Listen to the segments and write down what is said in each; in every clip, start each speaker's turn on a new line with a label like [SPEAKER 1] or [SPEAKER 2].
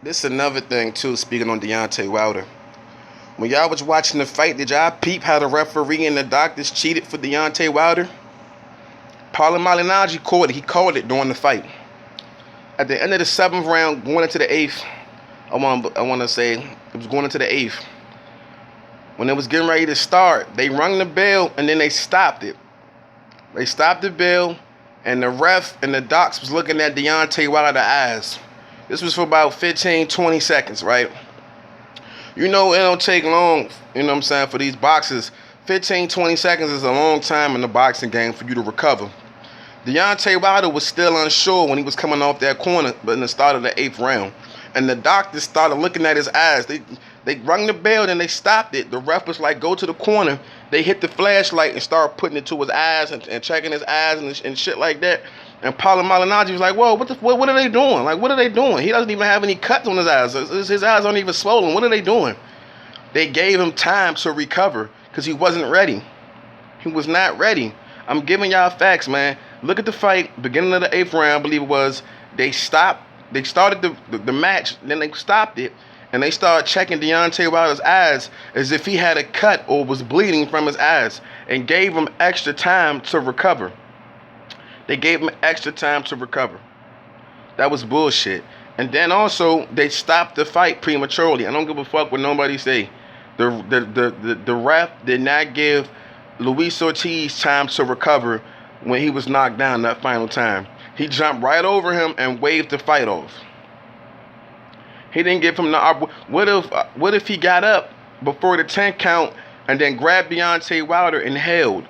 [SPEAKER 1] This is another thing too. Speaking on Deontay Wilder, when y'all was watching the fight, did y'all peep how the referee and the doctors cheated for Deontay Wilder? Paulo Malignaggi called it. He called it during the fight. At the end of the seventh round, going into the eighth, I want to say it was going into the eighth. When it was getting ready to start, they rung the bell and then they stopped it. They stopped the bell, and the ref and the docs was looking at Deontay Wilder's eyes. This was for about 15, 20 seconds, right? You know it don't take long, you know what I'm saying, for these boxers. 15, 20 seconds is a long time in the boxing game for you to recover. Deontay Wilder was still unsure when he was coming off that corner, but in the start of the eighth round. And the doctors started looking at his eyes. They rung the bell and they stopped it. The ref was like, go to the corner. They hit the flashlight and started putting it to his eyes and checking his eyes and shit like that. And Paulo Malignaggi was like, whoa, what are they doing? Like, what are they doing? He doesn't even have any cuts on his eyes. His eyes aren't even swollen. What are they doing? They gave him time to recover because he wasn't ready. He was not ready. I'm giving y'all facts, man. Look at the fight, beginning of the eighth round, I believe it was. They stopped. They started the match, then they stopped it, and they started checking Deontay Wilder's eyes as if he had a cut or was bleeding from his eyes, and gave him extra time to recover. They gave him extra time to recover. That was bullshit. And then also they stopped the fight prematurely. I don't give a fuck what nobody say. The ref did not give Luis Ortiz time to recover when he was knocked down that final time. He jumped right over him and waved the fight off. He didn't give him the what if he got up before the 10 count and then grabbed Deontay Wilder and held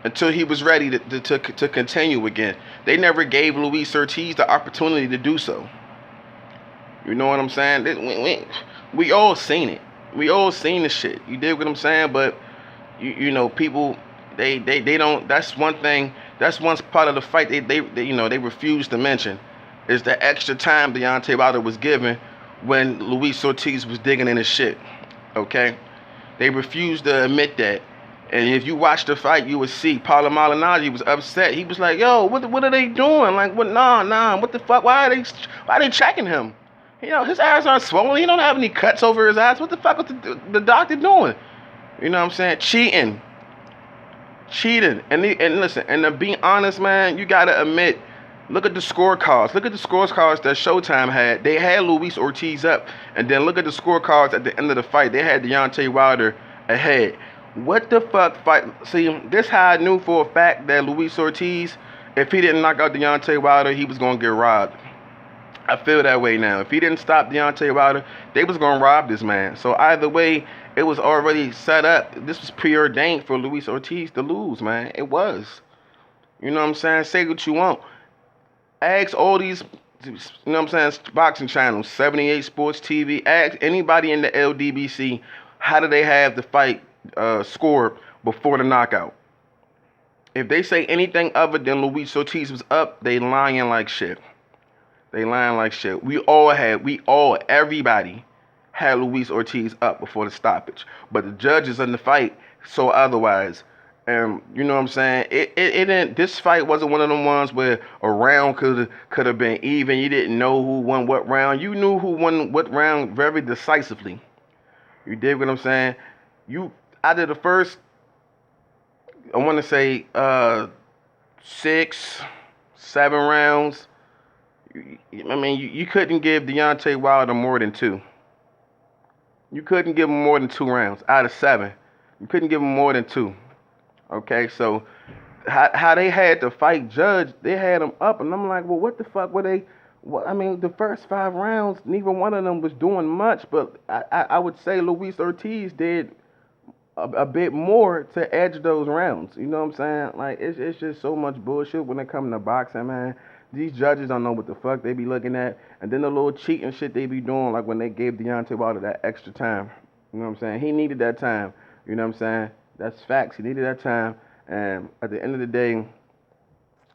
[SPEAKER 1] until he was ready to continue again. They never gave Luis Ortiz the opportunity to do so. You know what I'm saying? We all seen it. We all seen the shit. You dig what I'm saying? But you know, people they don't. That's one thing. That's one part of the fight they refuse to mention is the extra time Deontay Wilder was given when Luis Ortiz was digging in his shit. Okay, they refused to admit that. And if you watch the fight, you would see Paulo Malignaggi was upset. He was like, "Yo, what are they doing? Like, what? Nah. What the fuck? Why are they checking him? You know, his eyes aren't swollen. He don't have any cuts over his eyes. What the fuck was the doctor doing? You know what I'm saying? Cheating. And listen, and to be honest, man, you gotta admit. Look at the scorecards. Look at the scorecards that Showtime had. They had Luis Ortiz up, and then look at the scorecards at the end of the fight. They had Deontay Wilder ahead. What the fuck fight? See, this how I knew for a fact that Luis Ortiz, if he didn't knock out Deontay Wilder, he was gonna get robbed. I feel that way now. If he didn't stop Deontay Wilder, they was gonna rob this man. So either way, it was already set up. This was preordained for Luis Ortiz to lose, man. It was. You know what I'm saying? Say what you want. Ask all these, you know what I'm saying, boxing channels, 78 Sports TV. Ask anybody in the LDBC, how do they have the fight scored before the knockout? If they say anything other than Luis Ortiz was up, they lying like shit. They lying like shit. Everybody had Luis Ortiz up before the stoppage. But the judges in the fight saw otherwise. And you know what I'm saying? It didn't. This fight wasn't one of them ones where a round could have been even. You didn't know who won what round. You knew who won what round very decisively. You dig what I'm saying? You out of the first, I want to say 6, 7 rounds. I mean, you couldn't give Deontay Wilder more than 2. You couldn't give him more than 2 rounds out of 7. You couldn't give him more than 2. Okay, so how they had the fight judged, they had him up, and I'm like, well, what the fuck were they? Well, I mean, the first 5 rounds, neither one of them was doing much, but I would say Luis Ortiz did a bit more to edge those rounds. You know what I'm saying? Like, it's just so much bullshit when it comes to boxing, man. These judges don't know what the fuck they be looking at, and then the little cheating shit they be doing, like when they gave Deontay Wilder that extra time. You know what I'm saying? He needed that time. You know what I'm saying? That's facts. He needed that time, and at the end of the day,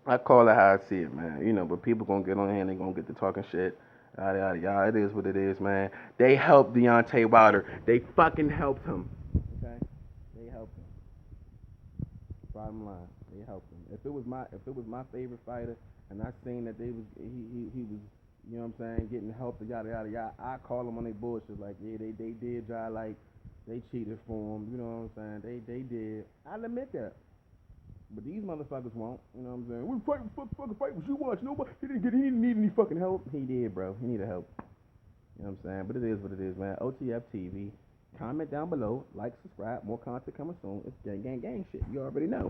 [SPEAKER 1] I call it how I see it, man. You know, but people gonna get on here and they gonna get to talking shit. Yada yada yada. It is what it is, man. They helped Deontay Wilder. They fucking helped him. Okay, they helped him. Bottom line, they helped him. If it was my favorite fighter, and I seen that he was, you know know what I'm saying, getting help, yada, yada, yada. I call them on their bullshit, like, yeah, they did try, like, they cheated for them, you know what I'm saying, they did. I'll admit that. But these motherfuckers won't, you know what I'm saying, we fucking fight what you watch, nobody, he didn't need any fucking help. He did, bro, he needed help. You know what I'm saying, but it is what it is, man. OTF TV. Comment down below, like, subscribe, more content coming soon. It's gang shit, you already know.